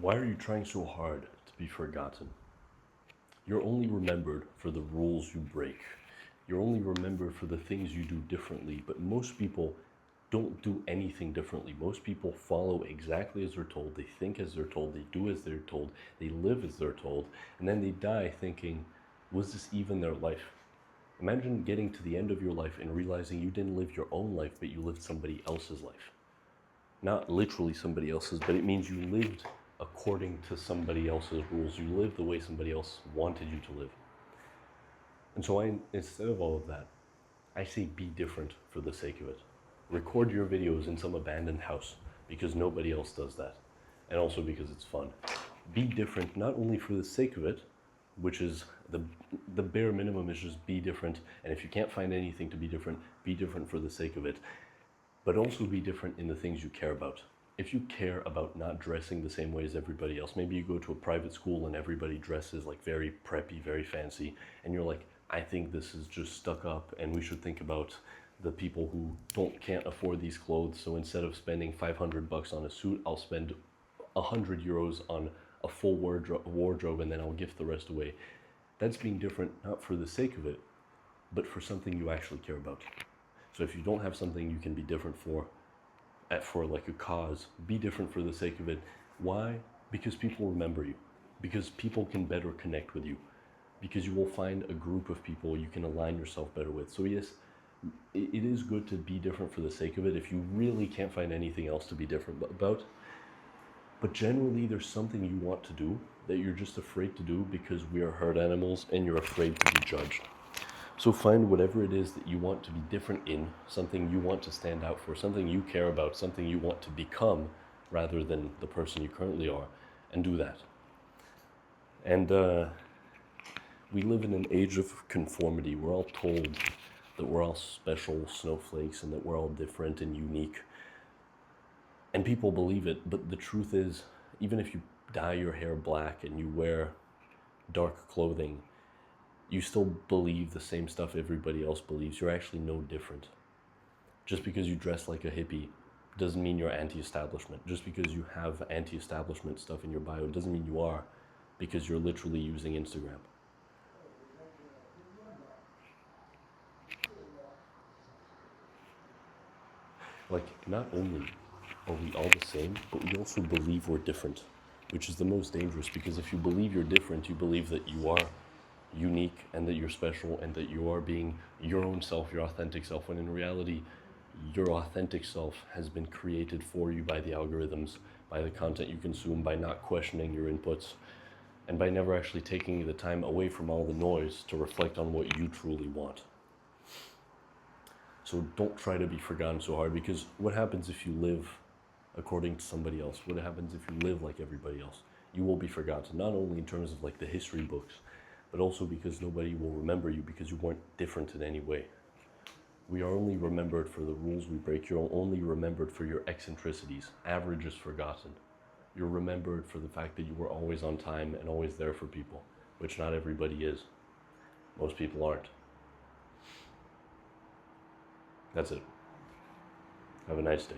Why are you trying so hard to be forgotten? You're only remembered for the rules you break. You're only remembered for the things you do differently, but most people don't do anything differently. Most people follow exactly as they're told, they think as they're told, they do as they're told, they live as they're told, and then they die thinking, was this even their life? Imagine getting to the end of your life and realizing you didn't live your own life, but you lived somebody else's life. Not literally somebody else's, but it means you lived according to somebody else's rules. You lived the way somebody else wanted you to live. And so instead of all of that, I say be different for the sake of it. Record your videos in some abandoned house because nobody else does that. And also because it's fun. Be different not only for the sake of it, which is the bare minimum is just be different. And if you can't find anything to be different for the sake of it. But also be different in the things you care about. If you care about not dressing the same way as everybody else, maybe you go to a private school and everybody dresses like very preppy, very fancy, and you're like, I think this is just stuck up and we should think about the people who can't afford these clothes. So instead of spending $500 on a suit, I'll spend €100 on a full wardrobe and then I'll gift the rest away. That's being different, not for the sake of it, but for something you actually care about. So if you don't have something you can be different for like a cause, be different for the sake of it. Why? Because people remember you. Because people can better connect with you. Because you will find a group of people you can align yourself better with. So yes, it is good to be different for the sake of it if you really can't find anything else to be different about. But generally there's something you want to do that you're just afraid to do because we are herd animals and you're afraid to be judged. So find whatever it is that you want to be different in, something you want to stand out for, something you care about, something you want to become rather than the person you currently are, and do that. And we live in an age of conformity. We're all told that we're all special snowflakes and that we're all different and unique. And people believe it, but the truth is, even if you dye your hair black and you wear dark clothing, you still believe the same stuff everybody else believes. You're actually no different. Just because you dress like a hippie doesn't mean you're anti-establishment. Just because you have anti-establishment stuff in your bio doesn't mean you are, because you're literally using Instagram. Like, not only are we all the same, but we also believe we're different, which is the most dangerous, because if you believe you're different, you believe that you are unique and that you're special and that you are being your own self, your authentic self, when in reality, your authentic self has been created for you by the algorithms, by the content you consume, by not questioning your inputs, and by never actually taking the time away from all the noise to reflect on what you truly want. So don't try to be forgotten so hard, because what happens if you live according to somebody else? What happens if you live like everybody else? You will be forgotten, not only in terms of like the history books, but also because nobody will remember you because you weren't different in any way. We are only remembered for the rules we break. You're only remembered for your eccentricities. Average is forgotten. You're remembered for the fact that you were always on time and always there for people, which not everybody is. Most people aren't. That's it. Have a nice day.